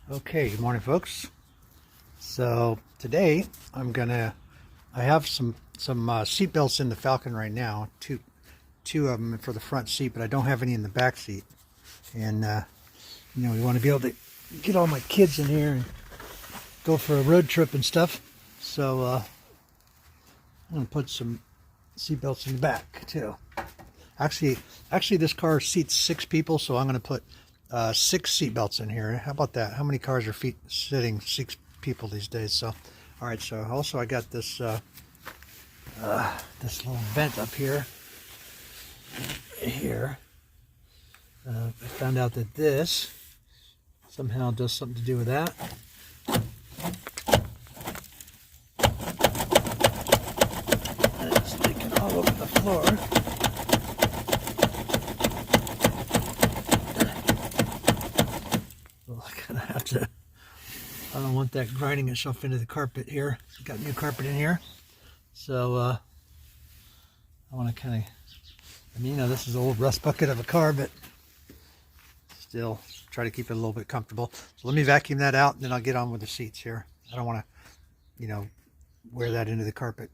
Okay, good morning, folks. So today I have some seat belts in the Falcon right now, two of them for the front seat, but I don't have any in the back seat. And we want to be able to get all my kids in here and go for a road trip and stuff. So I'm gonna put some seat belts in the back too. Actually, this car seats 6 people, so I'm gonna put 6 seat belts in here. How about that? How many cars are sitting 6 people these days? So, all right. So also I got this this little vent up here. I found out that this somehow does something to do with that. And it's leaking all over the floor. I don't want that grinding itself into the carpet here. Got new carpet in here. So I want to kind of, this is an old rust bucket of a car, but still try to keep it a little bit comfortable. So let me vacuum that out and then I'll get on with the seats here. I don't want to, wear that into the carpet.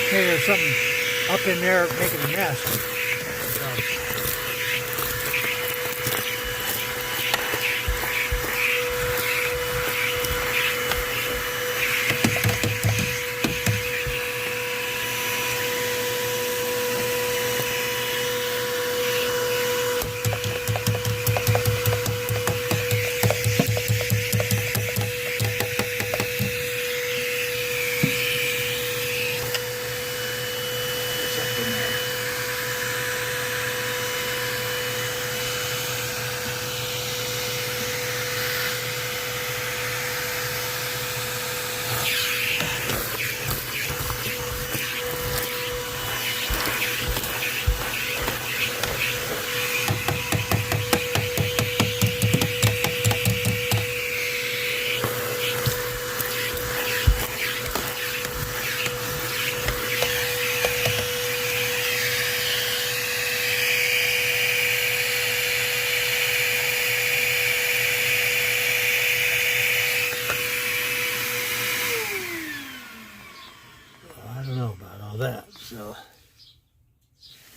Hey, there's something up in there making a mess. I don't know about all that, so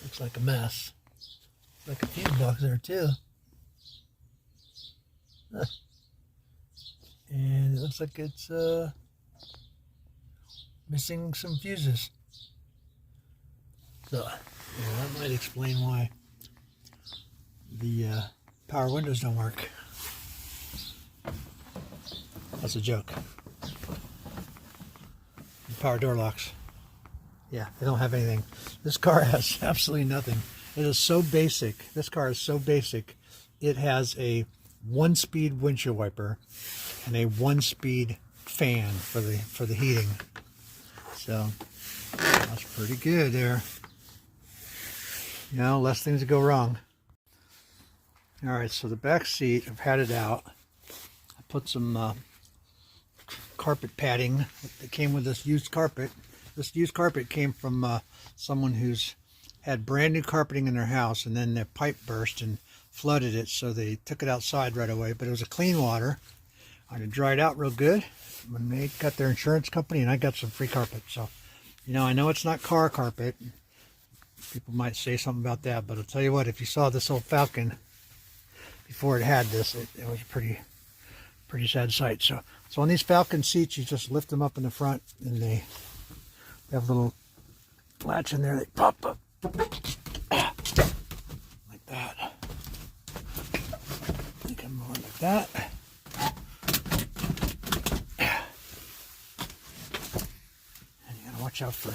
looks like a mess. Like a fuse box there too. And it looks like it's missing some fuses. So that might explain why the power windows don't work. That's a joke. The power door locks. Yeah, they don't have anything. This car has absolutely nothing. It is so basic. This car is so basic. It has a 1-speed windshield wiper and a 1-speed fan for the heating. So that's pretty good there. Less things that go wrong. All right, so the back seat, I've had it out. I put some carpet padding that came with this used carpet. This used carpet came from someone who's had brand new carpeting in their house, and then their pipe burst and flooded it, so they took it outside right away. But it was a clean water. it dried out real good when they got their insurance company, and I got some free carpet. So, you know, I know it's not car carpet. People might say something about that, but I'll tell you what, if you saw this old Falcon before it had this, it was a pretty sad sight. So on these Falcon seats, you just lift them up in the front, and they have a little latch in there. They pop up like that. They come on like that. And you gotta watch out for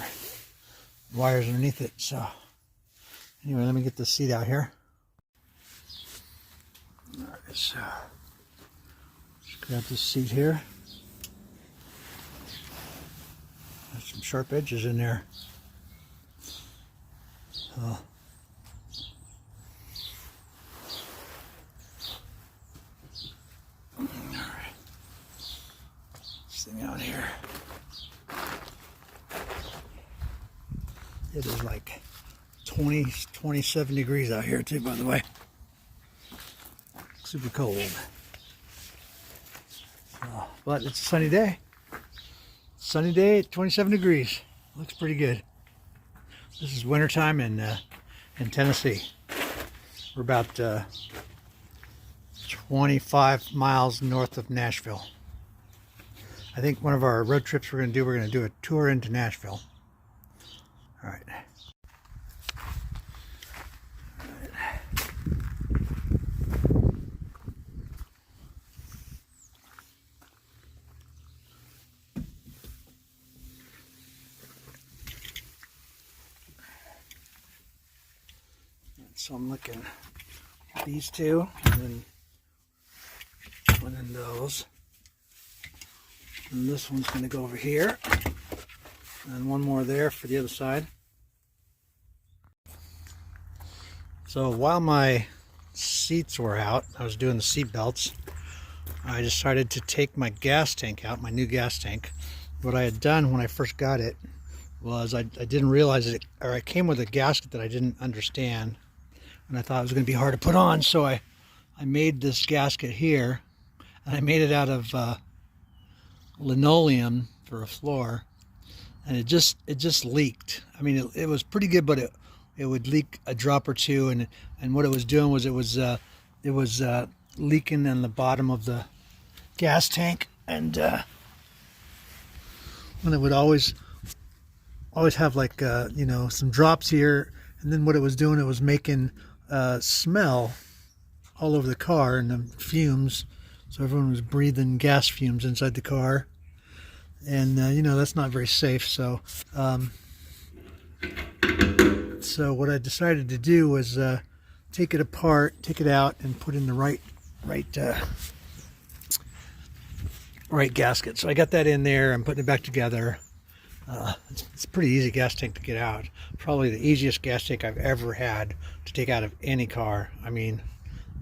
wires underneath it. So anyway, let me get this seat out here. All right, so just grab this seat here. There's some sharp edges in there. All right, this thing out here. It is like 27 degrees out here too, by the way. Super cold. But it's a sunny day. Sunny day at 27 degrees. Looks pretty good. This is wintertime in Tennessee. We're about 25 miles north of Nashville. I think one of our road trips we're going to do a tour into Nashville. All right. So I'm looking at these two, and then one of those. And this one's going to go over here. And one more there for the other side. So while my seats were out, I was doing the seat belts, I decided to take my gas tank out, my new gas tank. What I had done when I first got it was I didn't realize it, or it came with a gasket that I didn't understand. And I thought it was going to be hard to put on, so I made this gasket here, and I made it out of linoleum for a floor, and it just leaked. I mean, it was pretty good, but it would leak a drop or two, and what it was doing was it was leaking in the bottom of the gas tank, and when it would always have like you know, some drops here, and then what it was doing, it was making smell all over the car, and the fumes, so everyone was breathing gas fumes inside the car, and you know, that's not very safe. So so what I decided to do was take it apart, take it out, and put in the right gasket. So I got that in there. I'm putting it back together. It's a pretty easy gas tank to get out. Probably the easiest gas tank I've ever had to take out of any car. I mean,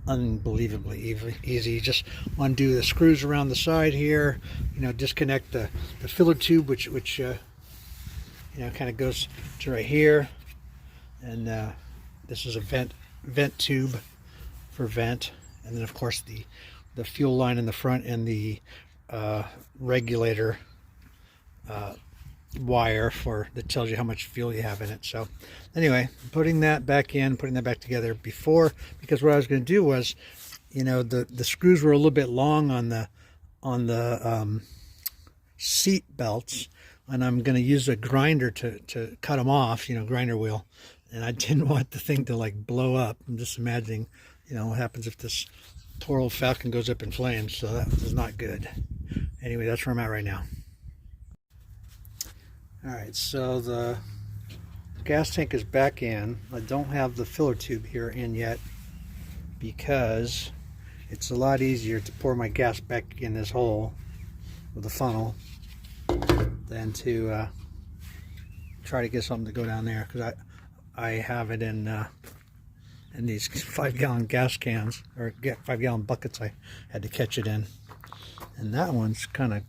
unbelievably easy. You just undo the screws around the side here, you know, disconnect the filler tube, which you know, kind of goes to right here, and this is a vent tube for vent, and then of course the fuel line in the front, and the regulator wire that tells you how much fuel you have in it. So anyway, putting that back together before, because what I was going to do was, you know, the screws were a little bit long on the seat belts, and I'm going to use a grinder to cut them off, you know, grinder wheel, and I didn't want the thing to like blow up. I'm just imagining, you know, what happens if this poor old Falcon goes up in flames. So that is not good. Anyway, that's where I'm at right now. Alright, so the gas tank is back in. I don't have the filler tube here in yet because it's a lot easier to pour my gas back in this hole with a funnel than to try to get something to go down there, because I have it in these 5-gallon gas cans, or 5-gallon buckets I had to catch it in. And that one's kind of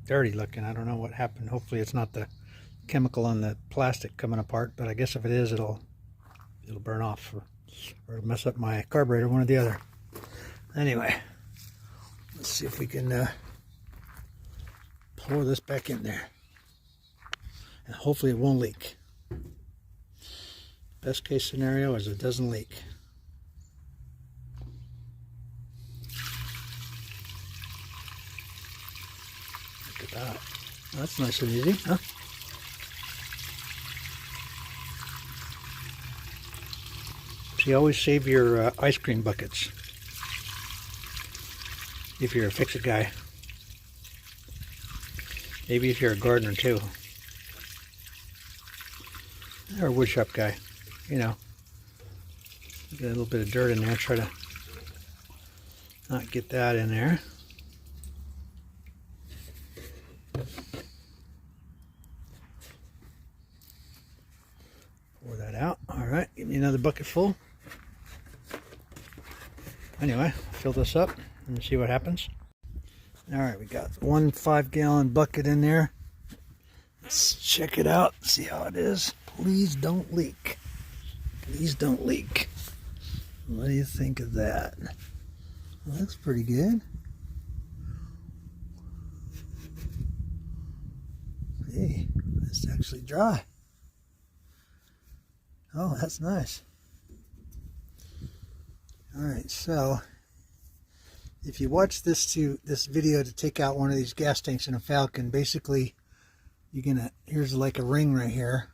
dirty looking. I don't know what happened. Hopefully it's not the chemical on the plastic coming apart, but I guess if it is, it'll burn off or mess up my carburetor, one or the other. Anyway, Let's see if we can pour this back in there. And hopefully it won't leak. Best case scenario is it doesn't leak. Look at that. That's nice and easy, huh? So you always save your ice cream buckets if you're a fix-it guy. Maybe if you're a gardener too. Or a woodshop guy. You know. Get a little bit of dirt in there. Try to not get that in there. Pour that out. Alright, give me another bucket full. Anyway, fill this up and see what happens. Alright, we got 1 5-gallon bucket in there. Let's check it out, see how it is. Please don't leak. Please don't leak. What do you think of that? Well, looks pretty good. Hey, it's actually dry. Oh, that's nice. Alright, so if you watch this video to take out one of these gas tanks in a Falcon, basically here's like a ring right here,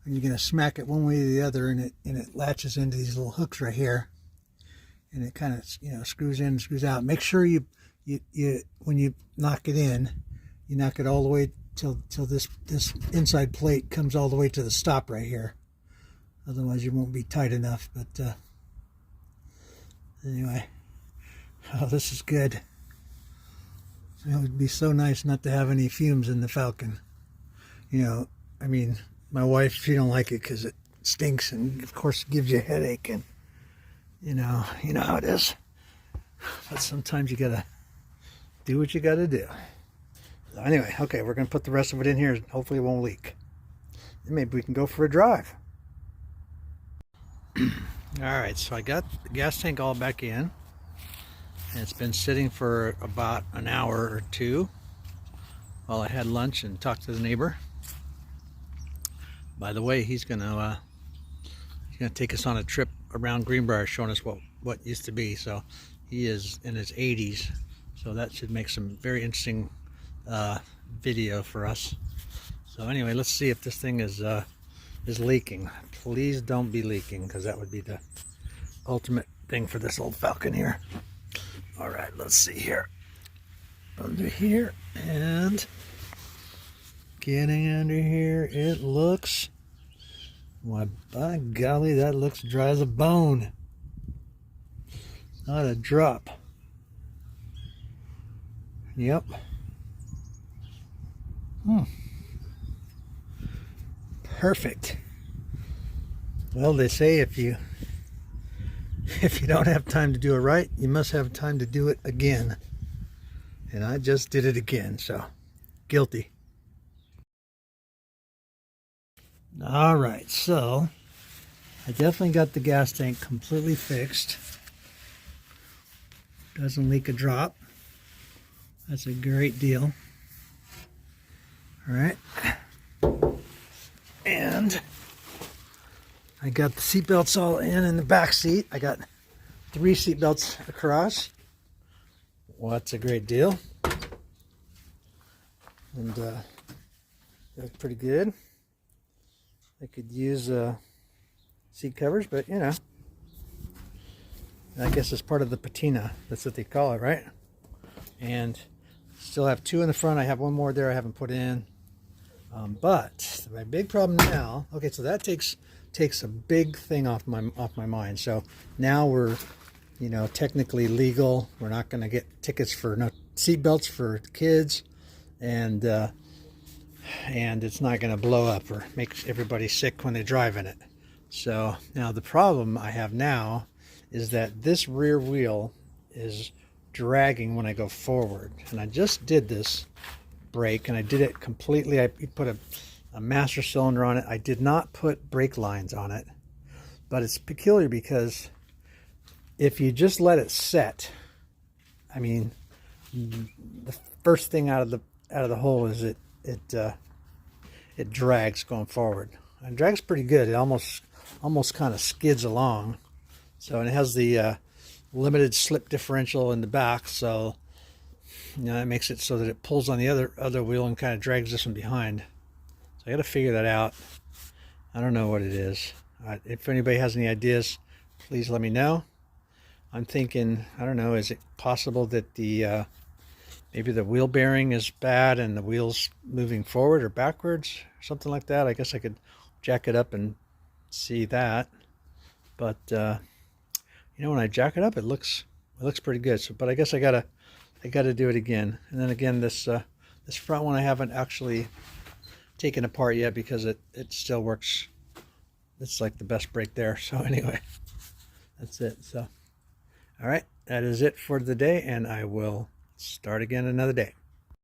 and you're gonna smack it one way or the other, and it latches into these little hooks right here, and it kind of screws in and screws out. Make sure you when you knock it in, you knock it all the way till this inside plate comes all the way to the stop right here. Otherwise, you won't be tight enough. But anyway, oh, this is good. It would be so nice not to have any fumes in the Falcon. I mean, my wife, she don't like it because it stinks and, of course, it gives you a headache. And, you know how it is. But sometimes you got to do what you got to do. So anyway, okay, we're going to put the rest of it in here. Hopefully it won't leak. And maybe we can go for a drive. Alright, so I got the gas tank all back in. And it's been sitting for about an hour or two while I had lunch and talked to the neighbor. By the way, he's gonna take us on a trip around Greenbrier, showing us what used to be. So he is in his 80s, so that should make some very interesting video for us. So anyway, let's see if this thing is leaking. Please don't be leaking, because that would be the ultimate thing for this old Falcon here. All right, let's see here. Under here, and getting under here, it looks, why, by golly, that looks dry as a bone. Not a drop. Yep. Perfect. Well, they say if you don't have time to do it right, you must have time to do it again. And I just did it again, so guilty. All right, so I definitely got the gas tank completely fixed. Doesn't leak a drop. That's a great deal. All right. And I got the seat belts all in the back seat. I got 3 seat belts across. Well, that's a great deal. And that's pretty good. I could use seat covers, but I guess it's part of the patina. That's what they call it, right? And still have 2 in the front. I have 1 more there I haven't put in. But my big problem now, okay, so that takes a big thing off my mind. So now we're, technically legal. We're not going to get tickets for no seat belts for kids, and it's not going to blow up or make everybody sick when they drive in it. So now the problem I have now is that this rear wheel is dragging when I go forward, and I just did this brake, and I did it completely. I put a master cylinder on it. I did not put brake lines on it, but it's peculiar because if you just let it set, I mean, the first thing out of the hole is it drags going forward. It drags pretty good. It almost kind of skids along. So, and it has the limited slip differential in the back, so that makes it so that it pulls on the other wheel and kind of drags this one behind. So I got to figure that out. I don't know what it is. If anybody has any ideas, please let me know. I'm thinking, I don't know, is it possible that the maybe the wheel bearing is bad and the wheel's moving forward or backwards, something like that? I guess I could jack it up and see that. But when I jack it up, it looks pretty good. So, but I guess I gotta do it again. And then again, this front one I haven't actually taken apart yet because it still works. It's like the best brake there. So anyway, that's it. So, all right, that is it for the day, and I will start again another day.